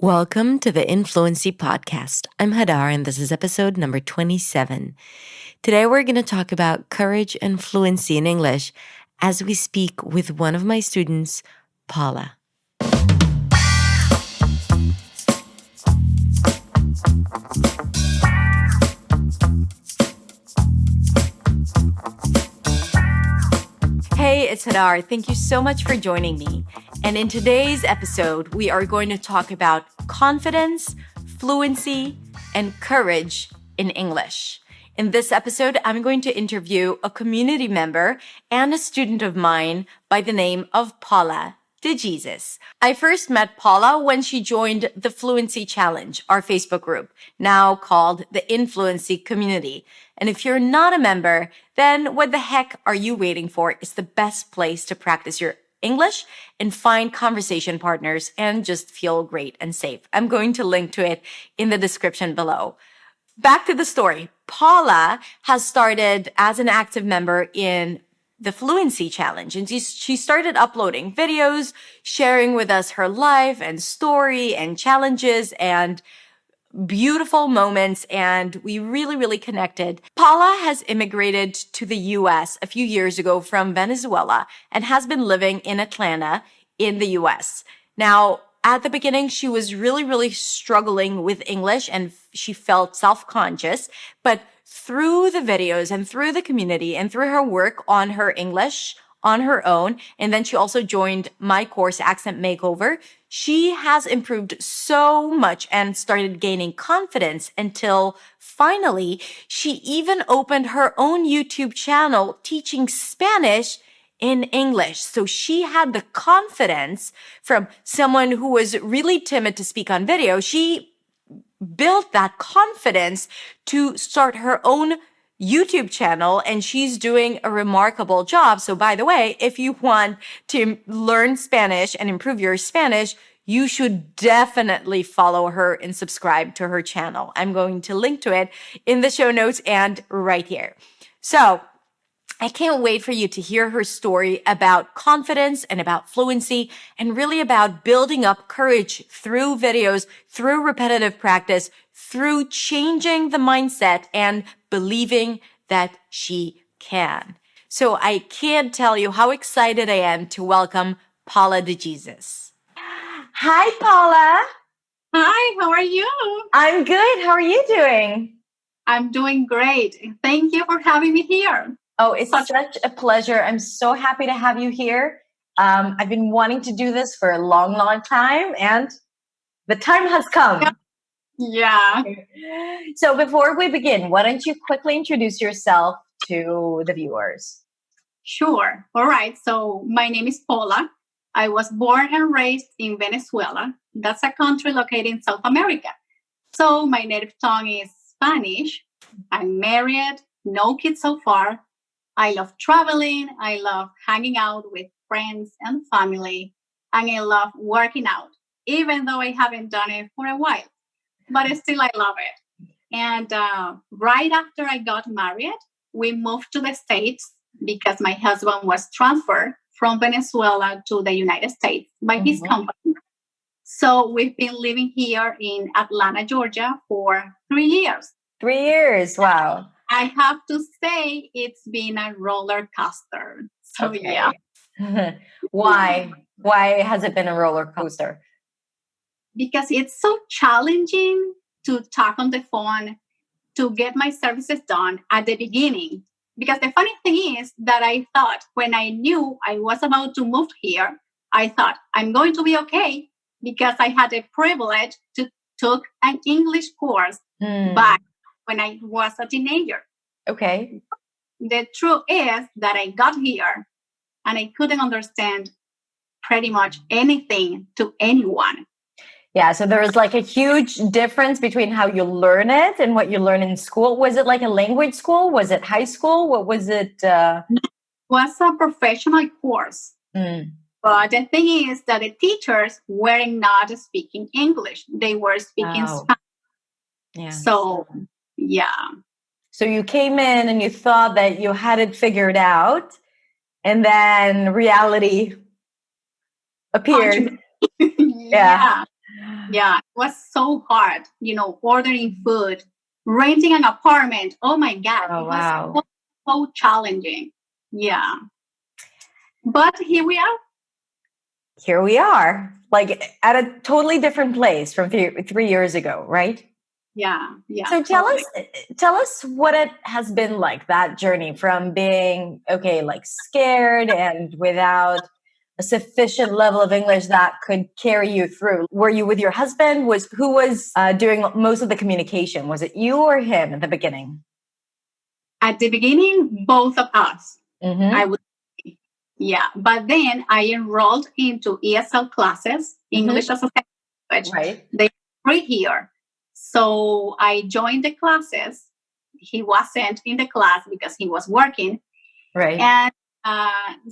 Welcome to the Influency Podcast. I'm Hadar, and this is episode number 27. Today, we're going to talk about courage and fluency in English as we speak with one of my students, Paula. Hey, it's Hadar. Thank you so much for joining me. And in today's episode, we are going to talk about confidence, fluency, and courage in English. In this episode, I'm going to interview a community member and a student of mine by the name of Paula De-Jesus. I first met Paula when she joined the Fluency Challenge, our Facebook group, now called the Influency Community. And if you're not a member, then what the heck are you waiting for? It's the best place to practice your English and find conversation partners and just feel great and safe. I'm going to link to it in the description below. Back to the story. Paula has started as an active member in the Fluency Challenge, and she started uploading videos, sharing with us her life and story and challenges and beautiful moments, and we really connected. Paula has immigrated to the US a few years ago from Venezuela and has been living in Atlanta in the US. Now, at the beginning, she was really struggling with English and she felt self-conscious, but through the videos and through the community and through her work on her English on her own, and then she also joined my course, Accent Makeover, she has improved so much and started gaining confidence until finally she even opened her own YouTube channel teaching Spanish in English. So she had the confidence from someone who was really timid to speak on video. She built that confidence to start her own YouTube channel, and she's doing a remarkable job. So by the way, if you want to learn Spanish and improve your Spanish, you should definitely follow her and subscribe to her channel. I'm going to link to it in the show notes and right here. So I can't wait for you to hear her story about confidence and about fluency and really about building up courage through videos, through repetitive practice, through changing the mindset and believing that she can. So I can't tell you how excited I am to welcome Paula De-Jesus. Hi, Paula. Hi, how are you? I'm good. How are you doing? I'm doing great. Thank you for having me here. Oh, it's such a pleasure. I'm so happy to have you here. I've been wanting to do this for a long time, and the time has come. Yeah. So before we begin, why don't you quickly introduce yourself to the viewers? Sure. All right. So my name is Paula. I was born and raised in Venezuela. That's a country located in South America. So my native tongue is Spanish. I'm married, no kids so far. I love traveling. I love hanging out with friends and family. And I love working out, even though I haven't done it for a while. But still, I love it. And right after I got married, we moved to the States because my husband was transferred from Venezuela to the United States by his company. So we've been living here in Atlanta, Georgia for 3 years. 3 years. Wow. I have to say it's been a roller coaster. So Okay. Yeah. Why? Why has it been a roller coaster? Because it's so challenging to talk on the phone, to get my services done at the beginning. Because the funny thing is that I thought when I knew I was about to move here, I thought I'm going to be okay because I had a privilege to took an English course back when I was a teenager. Okay. The truth is that I got here and I couldn't understand pretty much anything to anyone. Yeah, so there was like a huge difference between how you learn it and what you learn in school. Was it like a language school? Was it high school? What was it? It was a professional course. But the thing is that the teachers were not speaking English. They were speaking Spanish. Yeah. So, yeah. So you came in and you thought that you had it figured out, and then reality appeared. Yeah. Yeah, it was so hard, ordering food, renting an apartment. Oh my God, Oh, it was so, wow. so challenging. Yeah. But here we are. Here we are, like at a totally different place from 3 years ago, right? Yeah, yeah, So totally. tell us what it has been like, that journey from being, okay, like scared and without a sufficient level of English that could carry you through. Were you with your husband? Who was doing most of the communication? Was it you or him at the beginning? At the beginning, both of us, I Mm-hmm. would say. Yeah. But then I enrolled into ESL classes, English Mm-hmm. as a second language. Right. They free here. So I joined the classes. He wasn't in the class because he was working. Right. And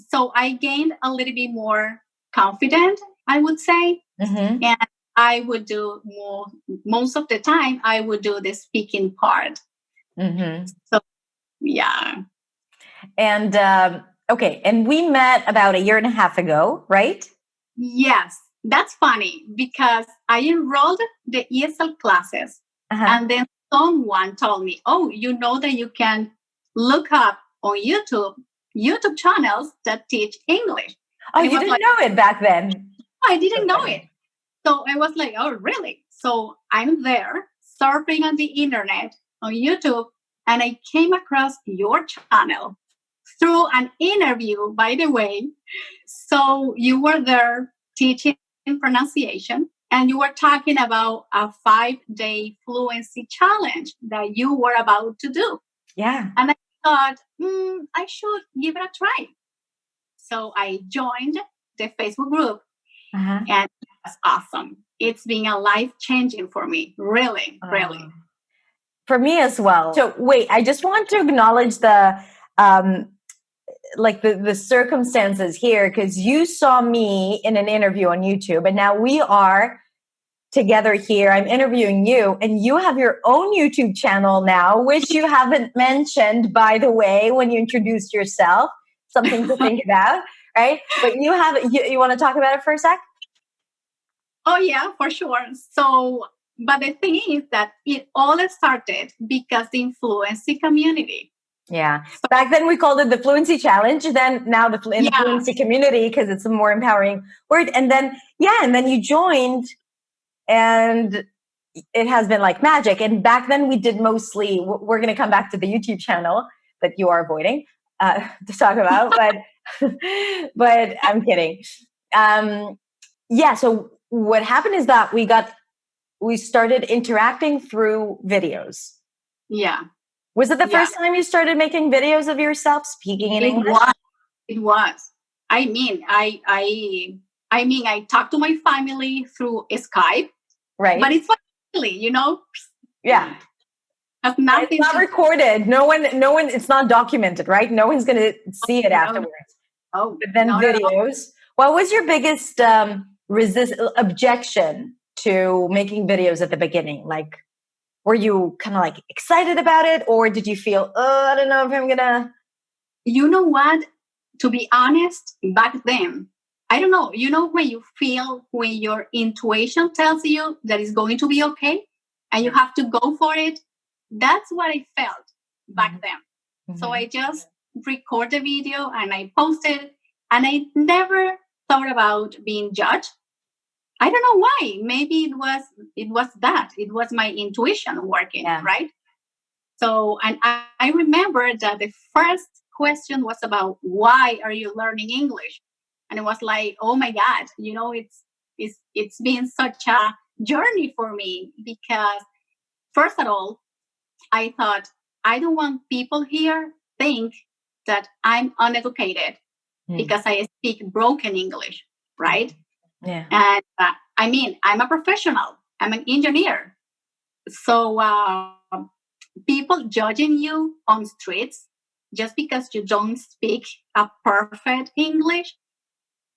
so I gained a little bit more confident, I would say. Mm-hmm. And I would do most of the time, I would do the speaking part. Mm-hmm. So, yeah. And okay, and we met about a year and a half ago, right? Yes, that's funny because I enrolled the ESL classes Uh-huh. and then someone told me, oh, you know that you can look up on YouTube channels that teach English. Oh, And it you was didn't like, know it back then. I So didn't know it. funny. So I was like, oh, really? So I'm there surfing on the internet on YouTube and I came across your channel through an interview, by the way. So you were there teaching pronunciation and you were talking about a 5-day fluency challenge that you were about to do. Yeah. And I thought, I should give it a try. So I joined the Facebook group Uh-huh. and it was awesome. It's been a life changing for me, really, really. For me as well. So wait, I just want to acknowledge the um like the circumstances here, because you saw me in an interview on YouTube and now we are together here. I'm interviewing you and you have your own YouTube channel now, which you haven't mentioned, by the way, when you introduced yourself. Something to think about, right? But you want to talk about it for a sec? Oh, yeah, for sure. So, but the thing is that it all started because the influency community. Yeah. So, Back then we called it the Fluency Challenge. Then now the yeah, Fluency Community, because it's a more empowering word. And then, yeah, and then you joined and it has been like magic. And back then we did mostly, we're going to come back to the YouTube channel that you are avoiding to talk about, but, but I'm kidding. Um, yeah. So what happened is that we started interacting through videos. yeah, Was it the yeah. first time you started making videos of yourself speaking in It English? was. It was. I mean, I talk to my family through Skype, but Right. it's like family. Yeah. Has It's nothing not to recorded. No one, it's not documented, right? No one's going to see it no, afterwards. no, But then not at all. videos. What was your biggest objection to making videos at the beginning? Like, were you kind of like excited about it, or did you feel, oh, I don't know if I'm gonna? You know what? To be honest, back then, I don't know. When you feel when your intuition tells you that it's going to be okay and you have to go for it. That's what I felt back then. Mm-hmm. So I just record the video and I post it and I never thought about being judged. I don't know why. Maybe it was that. It was my intuition working, Yeah. right? So, and I remember that the first question was about why are you learning English? And it was like, oh my God, it's been such a journey for me because first of all, I thought I don't want people here think that I'm uneducated because I speak broken English, right? Yeah. And I mean, I'm a professional. I'm an engineer. So people judging you on streets just because you don't speak a perfect English,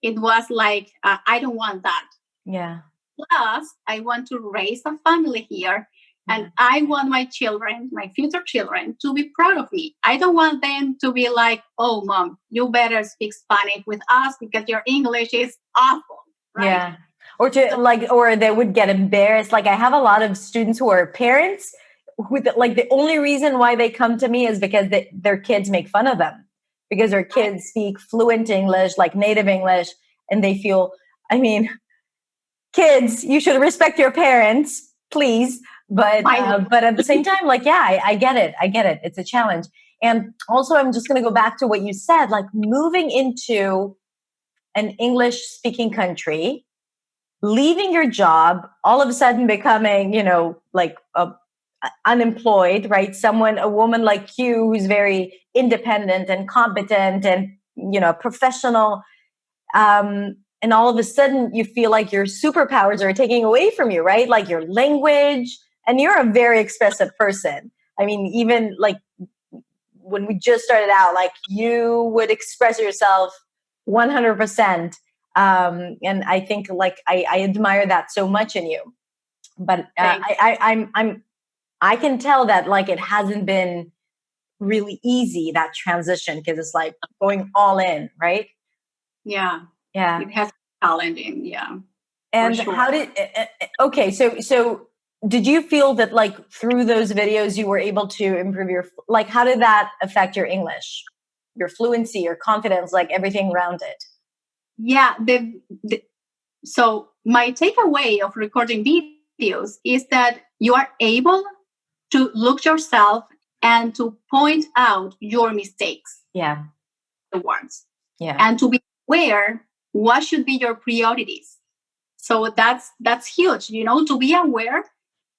it was like, I don't want that. Yeah. Plus, I want to raise a family here. And I want my children, my future children, to be proud of me. I don't want them to be like, oh, mom, you better speak Spanish with us because your English is awful. Right? Yeah. or to like, or they would get embarrassed. Like I have a lot of students who are parents who like the only reason why they come to me is because their kids make fun of them because their kids speak fluent English, like native English, and they feel, I mean, kids, you should respect your parents, please. But at the same time, like, yeah, I get it. I get it. It's a challenge. And also, I'm just going to go back to what you said, like moving into an English speaking country, leaving your job, all of a sudden becoming, like unemployed, right? A woman like you who's very independent and competent and, professional. And all of a sudden you feel like your superpowers are taking away from you, right? Like your language, and you're a very expressive person. I mean, even like when we just started out, like you would express yourself 100%. And I think like I admire that so much in you. But I can tell that like it hasn't been really easy, that transition, because it's like going all in, right? Yeah. Yeah. It has been challenging. Yeah. And sure. how did, okay, so did you feel that like through those videos you were able to improve like how did that affect your English, your fluency, your confidence, like everything around it? Yeah. So my takeaway of recording videos is that you are able to look yourself and to point out your mistakes. Yeah. The words. Yeah. And to be aware what should be your priorities. So that's huge. To be aware,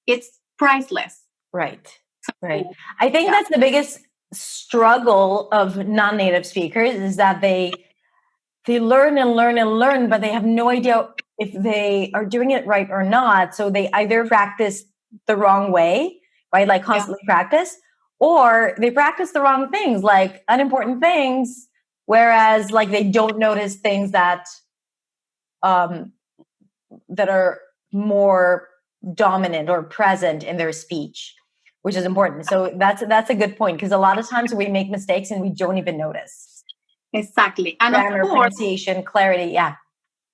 it's priceless. Right. Right. I think that's the biggest struggle of non-native speakers is that they learn and learn and learn, but they have no idea if they are doing it right or not. So they either practice the wrong way, right? Like constantly practice, or they practice the wrong things, like unimportant things, whereas like they don't notice things that that are more dominant or present in their speech, which is important. So that's a good point, because a lot of times we make mistakes and we don't even notice. Exactly. And grammar, of course, pronunciation, clarity. Yeah.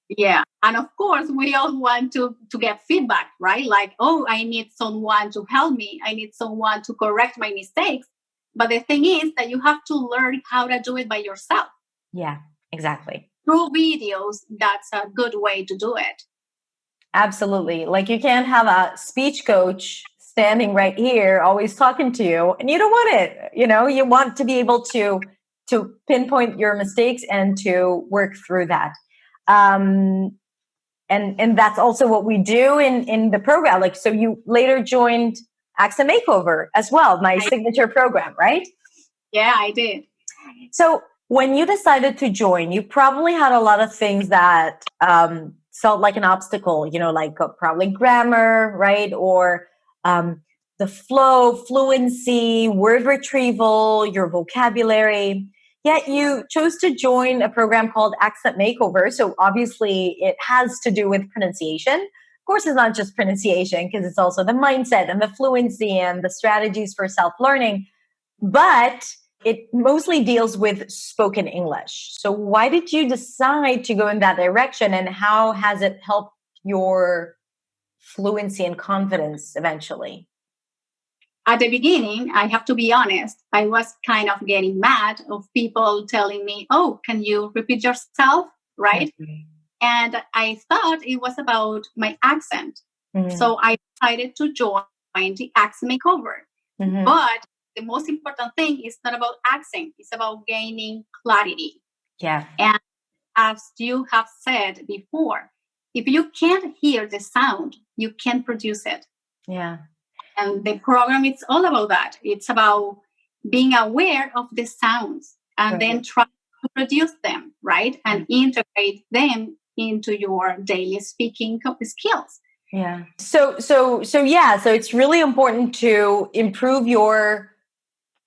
Yeah. And of course, we all want to get feedback, right? Like, oh, I need someone to help me. I need someone to correct my mistakes. But the thing is that you have to learn how to do it by yourself. Yeah, exactly. Through videos, that's a good way to do it. Absolutely. Like you can't have a speech coach standing right here always talking to you, and you don't want it. You want to be able to pinpoint your mistakes and to work through that. And that's also what we do in the program. Like, so you later joined Accent Makeover as well, my signature program, right? Yeah, I did. So when you decided to join, you probably had a lot of things that felt like an obstacle, like probably grammar, right? Or the flow, fluency, word retrieval, your vocabulary. Yet you chose to join a program called Accent Makeover. So obviously it has to do with pronunciation. Of course, it's not just pronunciation, because it's also the mindset and the fluency and the strategies for self-learning. But it mostly deals with spoken English. So why did you decide to go in that direction, and how has it helped your fluency and confidence eventually? At the beginning, I have to be honest, I was kind of getting mad of people telling me, oh, can you repeat yourself? Right? Mm-hmm. And I thought it was about my accent. Mm-hmm. So I decided to join the Accent Makeover. Mm-hmm. But the most important thing is not about accent. It's about gaining clarity. Yeah. And as you have said before, if you can't hear the sound, you can't produce it. Yeah. And the program, it's all about that. It's about being aware of the sounds and then try to produce them, right? And integrate them into your daily speaking skills. Yeah. So it's really important to improve your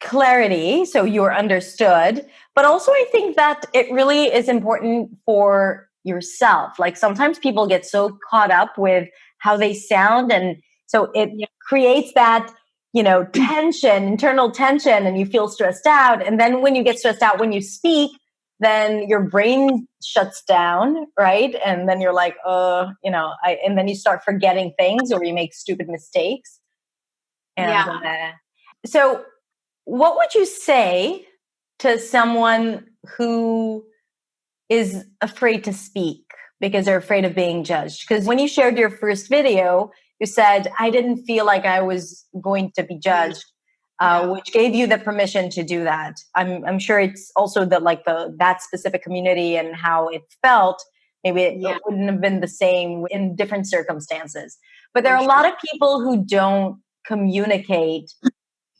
clarity, so you're understood, but also I think that it really is important for yourself. Like sometimes people get so caught up with how they sound, and so it creates that tension, internal tension, and you feel stressed out. And then when you get stressed out when you speak, then your brain shuts down, right? And then you're like, and then you start forgetting things or you make stupid mistakes. And so what would you say to someone who is afraid to speak because they're afraid of being judged? Because when you shared your first video, you said, I didn't feel like I was going to be judged, which gave you the permission to do that. I'm sure it's also that specific community and how it felt. Maybe it wouldn't have been the same in different circumstances. But there are a lot of people who don't communicate,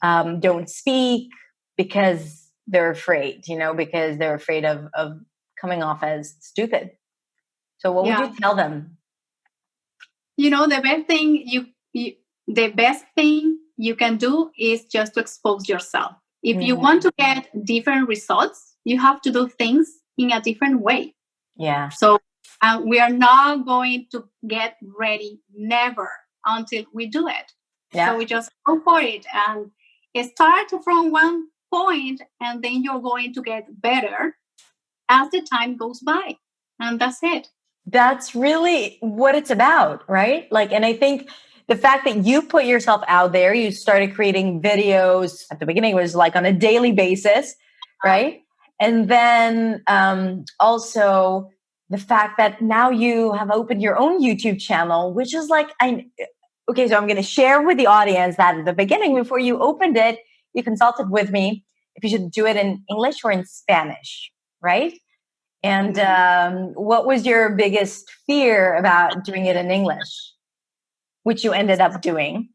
don't speak because they're afraid, because they're afraid of coming off as stupid. So what would you tell them? The best thing you can do is just to expose yourself. If you want to get different results, you have to do things in a different way. Yeah. So we are not going to get ready never until we do it. Yeah. So we just go for it and start from one point, and then you're going to get better as the time goes by. And that's it. That's really what it's about, right? And I think the fact that you put yourself out there, you started creating videos at the beginning, was on a daily basis, right? And then also the fact that now you have opened your own YouTube channel, which is okay, so I'm going to share with the audience that at the beginning, before you opened it, you consulted with me if you should do it in English or in Spanish, right? And what was your biggest fear about doing it in English, which you ended up doing?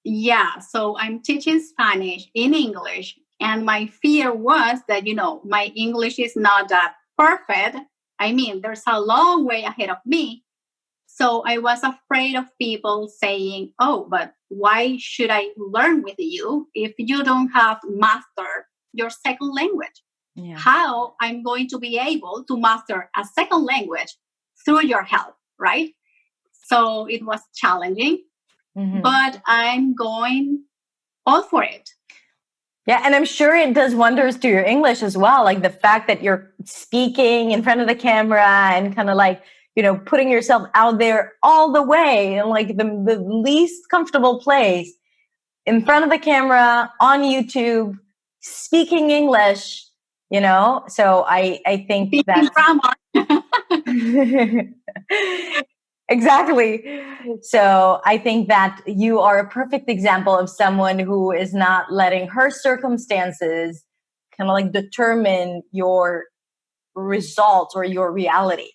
Yeah, so I'm teaching Spanish in English. And my fear was that, my English is not that perfect. I mean, there's a long way ahead of me. So I was afraid of people saying, oh, but why should I learn with you if you don't have mastered your second language? Yeah. How I'm going to be able to master a second language through your help, right? So it was challenging, but I'm going all for it. Yeah, and I'm sure it does wonders to your English as well. The fact that you're speaking in front of the camera and kind of putting yourself out there all the way in the least comfortable place in front of the camera on YouTube, speaking English. So I think that exactly. So I think that you are a perfect example of someone who is not letting her circumstances kind of determine your results or your reality,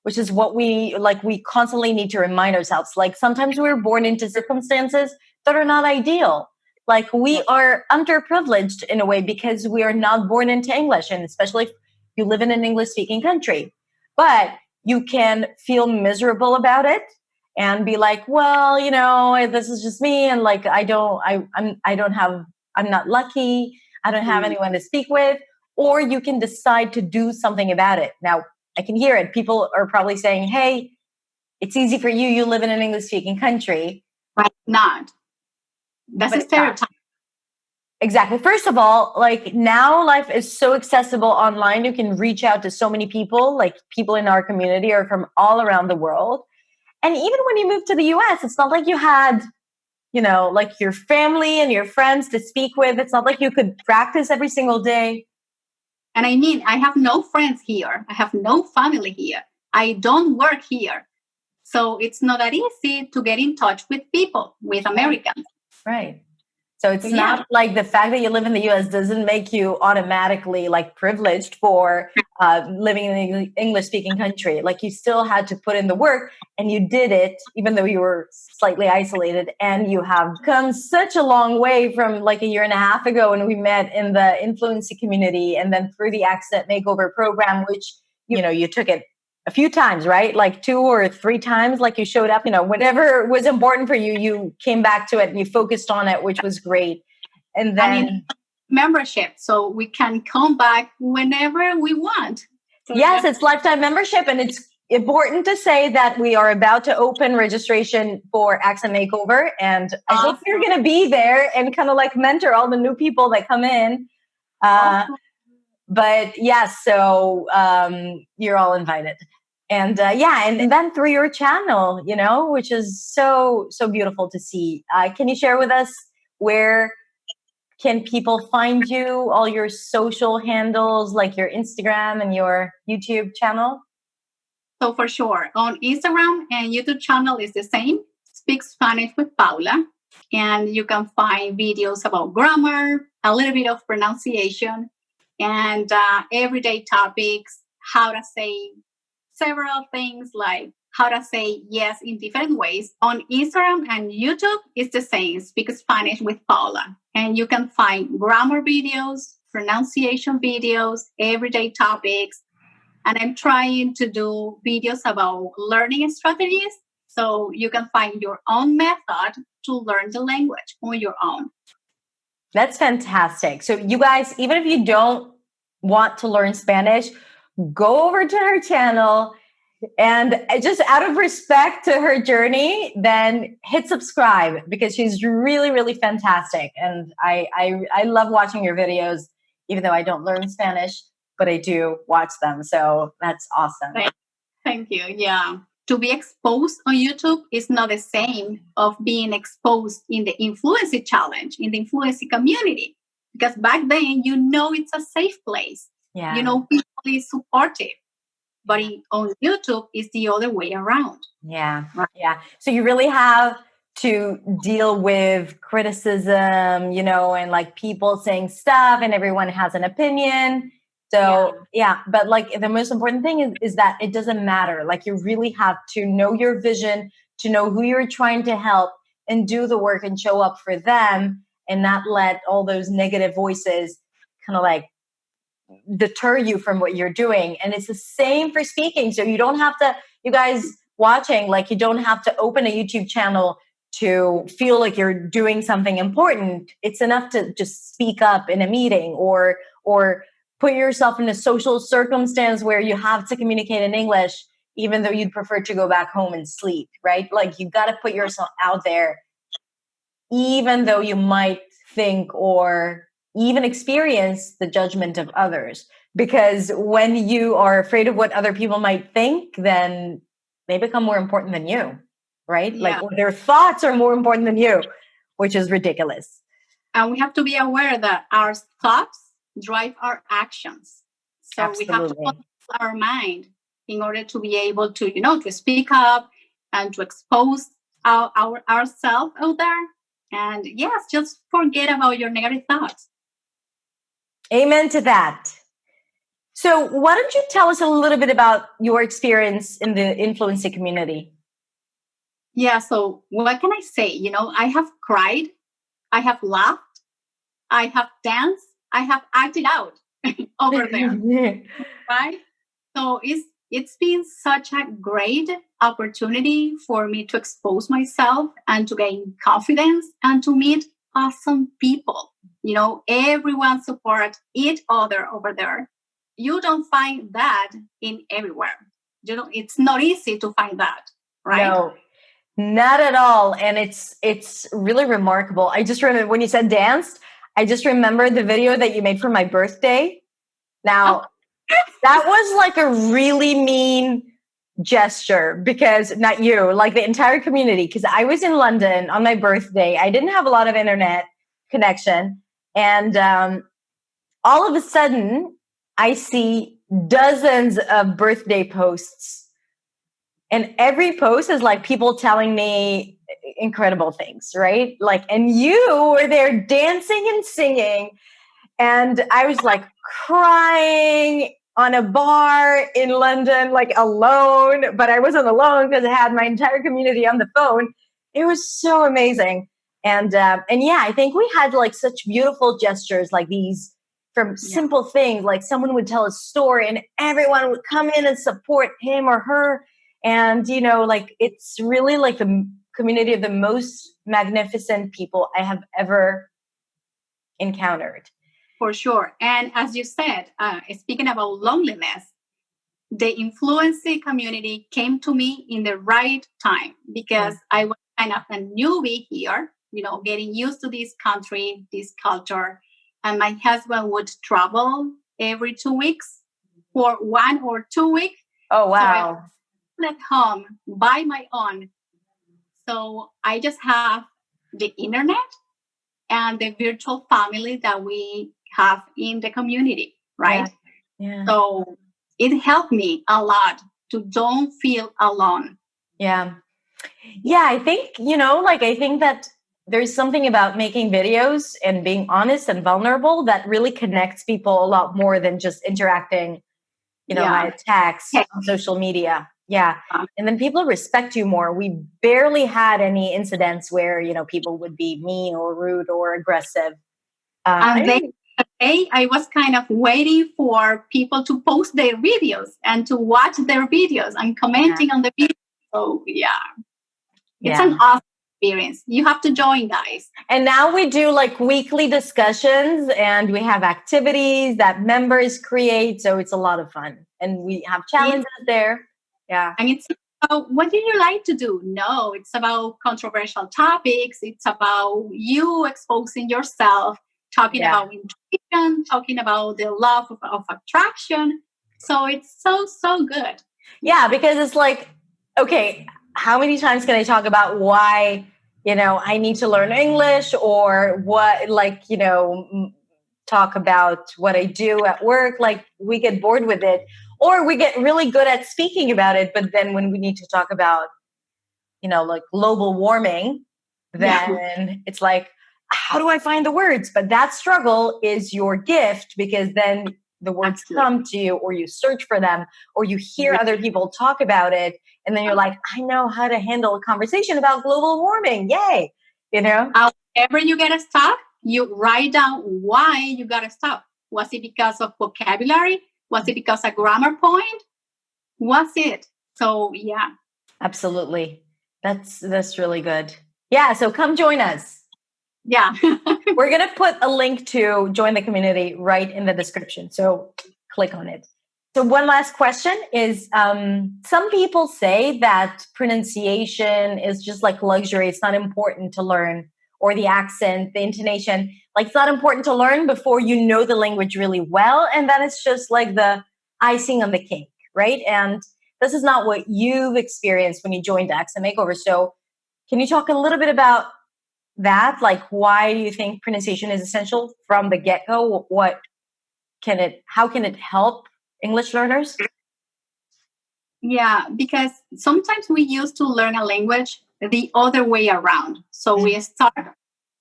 which is what we constantly need to remind ourselves. Sometimes we're born into circumstances that are not ideal. We are underprivileged in a way because we are not born into English, and especially if you live in an English-speaking country. But you can feel miserable about it and be well, this is just me, and I'm not lucky. I don't have anyone to speak with. Or you can decide to do something about it. Now, I can hear it. People are probably saying, hey, it's easy for you. You live in an English-speaking country. Right, not. That's a stereotype. Exactly. First of all, now life is so accessible online. You can reach out to so many people. People in our community are from all around the world. And even when you moved to the US, it's not like you had, your family and your friends to speak with. It's not like you could practice every single day. And I mean, I have no friends here. I have no family here. I don't work here. So it's not that easy to get in touch with people, with Americans. Right. So it's not the fact that you live in the US doesn't make you automatically privileged for living in an English-speaking country. You still had to put in the work, and you did it, even though you were slightly isolated. And you have come such a long way from a year and a half ago when we met in the influency community, and then through the Accent Makeover program, which, you took it a few times, right? 2 or 3 times, you showed up, whatever was important for you, you came back to it and you focused on it, which was great. And then membership, so we can come back whenever we want. So yes, it's lifetime membership. And it's important to say that we are about to open registration for Accent Makeover. And I hope you're going to be there and kind of mentor all the new people that come in. But yeah, so you're all invited. And and then through your channel, which is so, so beautiful to see. Can you share with us where can people find you, all your social handles, like your Instagram and your YouTube channel? So for sure, on Instagram and YouTube channel is the same. Speak Spanish with Paula. And you can find videos about grammar, a little bit of pronunciation, and everyday topics, how to say several things like how to say yes in different ways. On Instagram and YouTube, it's the same. Speak Spanish with Paula. And you can find grammar videos, pronunciation videos, everyday topics, and I'm trying to do videos about learning strategies so you can find your own method to learn the language on your own. That's fantastic. So you guys, even if you don't want to learn Spanish, go over to her channel and just out of respect to her journey, then hit subscribe because she's really, really fantastic. And I love watching your videos, even though I don't learn Spanish, but I do watch them. So that's awesome. Thank you. Yeah. To be exposed on YouTube is not the same of being exposed in the Influency Challenge, in the Influency community. Because back then, it's a safe place. Yeah. People is supportive. But on YouTube, it's the other way around. Yeah. Yeah. So you really have to deal with criticism, and like people saying stuff and everyone has an opinion. So but like the most important thing is that it doesn't matter. Like you really have to know your vision, to know who you're trying to help and do the work and show up for them and not let all those negative voices kind of like deter you from what you're doing. And it's the same for speaking. So you don't have to, you guys watching, like you don't have to open a YouTube channel to feel like you're doing something important. It's enough to just speak up in a meeting or put yourself in a social circumstance where you have to communicate in English, even though you'd prefer to go back home and sleep, right? Like you got to put yourself out there, even though you might think or even experience the judgment of others. Because when you are afraid of what other people might think, then they become more important than you, right? Yeah. Like their thoughts are more important than you, which is ridiculous. And we have to be aware that our thoughts drive our actions. So Absolutely. We have to control our mind in order to be able to, to speak up and to expose ourselves out there. And yes, just forget about your negative thoughts. Amen to that. So why don't you tell us a little bit about your experience in the influencer community? Yeah, so what can I say? I have cried, I have laughed, I have danced, I have acted out over there. Right? So it's been such a great opportunity for me to expose myself and to gain confidence and to meet awesome people. Everyone support each other over there. You don't find that in everywhere. It's not easy to find that, right? No, not at all. And it's really remarkable. I just remember when you said danced, I just remembered the video that you made for my birthday. Now, that was like a really mean gesture because not you, like the entire community, because I was in London on my birthday. I didn't have a lot of internet connection. And all of a sudden, I see dozens of birthday posts. And every post is like people telling me incredible things, right? Like, and you were there dancing and singing. And I was like crying on a bar in London, like alone, but I wasn't alone because I had my entire community on the phone. It was so amazing. And yeah, I think we had like such beautiful gestures like these from simple things, like someone would tell a story and everyone would come in and support him or her. And, like it's really like the community of the most magnificent people I have ever encountered. For sure. And as you said, speaking about loneliness, the influencer community came to me in the right time because I was kind of a newbie here, getting used to this country, this culture. And my husband would travel every 2 weeks for 1 or 2 weeks. Oh, So I wow. at home by my own. So I just have the internet and the virtual family that we have in the community, right? Yeah. So it helped me a lot to don't feel alone. Yeah. Yeah, I think, I think that there's something about making videos and being honest and vulnerable that really connects people a lot more than just interacting, via text on social media. Yeah. And then people respect you more. We barely had any incidents where, people would be mean or rude or aggressive. And then today I was kind of waiting for people to post their videos and to watch their videos and commenting on the video. So it's an awesome experience. You have to join, guys. And now we do like weekly discussions and we have activities that members create. So it's a lot of fun. And we have challenges there. Yeah. And it's about what do you like to do? No, it's about controversial topics. It's about you exposing yourself, talking about intuition, talking about the law of attraction. So it's so good. Yeah, because it's like, okay, how many times can I talk about why, I need to learn English, or what, talk about what I do at work? Like, we get bored with it, or we get really good at speaking about it. But then when we need to talk about, like global warming, then it's like, how do I find the words? But that struggle is your gift, because then the words come to you, or you search for them, or you hear other people talk about it. And then you're like, I know how to handle a conversation about global warming. Yay. Whenever you get stuck, you write down why you got stuck. Was it because of vocabulary? Was it because of grammar point? Was it? So, yeah. Absolutely. That's really good. Yeah. So come join us. Yeah. We're going to put a link to join the community right in the description. So click on it. So one last question is, some people say that pronunciation is just like luxury. It's not important to learn, or the accent, the intonation, like it's not important to learn before you know the language really well. And then it's just like the icing on the cake, right? And this is not what you've experienced when you joined Accent Makeover. So can you talk a little bit about that? Like, why do you think pronunciation is essential from the get-go? How can it help English learners? Yeah, because sometimes we used to learn a language the other way around. So we start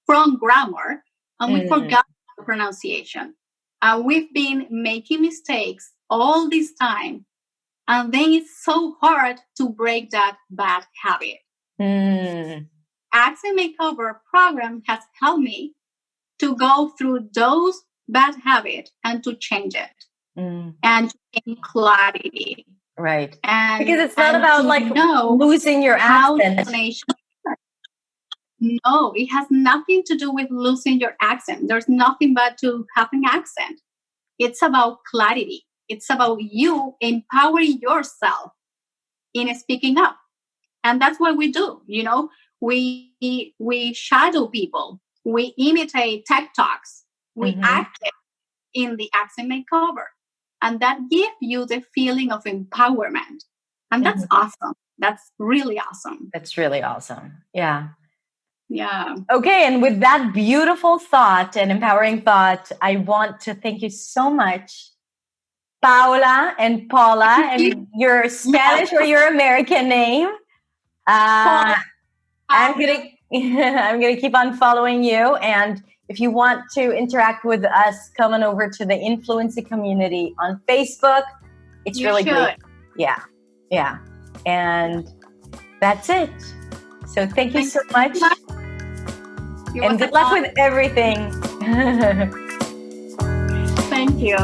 from grammar and we forgot the pronunciation. And we've been making mistakes all this time. And then it's so hard to break that bad habit. Accent Makeover program has helped me to go through those bad habits and to change it and to gain clarity. Right. Because it's not about losing your accent. No, it has nothing to do with losing your accent. There's nothing but to have an accent. It's about clarity. It's about you empowering yourself in speaking up. And that's what we do. We shadow people. We imitate tech talks. We act in the Accent Makeover. And that gives you the feeling of empowerment. And that's awesome. That's really awesome. That's really awesome. Yeah. Yeah. Okay. And with that beautiful thought and empowering thought, I want to thank you so much, Paula and Paula, and your Spanish or your American name. I'm gonna keep on following you, and if you want to interact with us, come on over to the Influency community on Facebook. It's really great. Yeah, and that's it. So thank you so much, and good luck with everything. Thank you.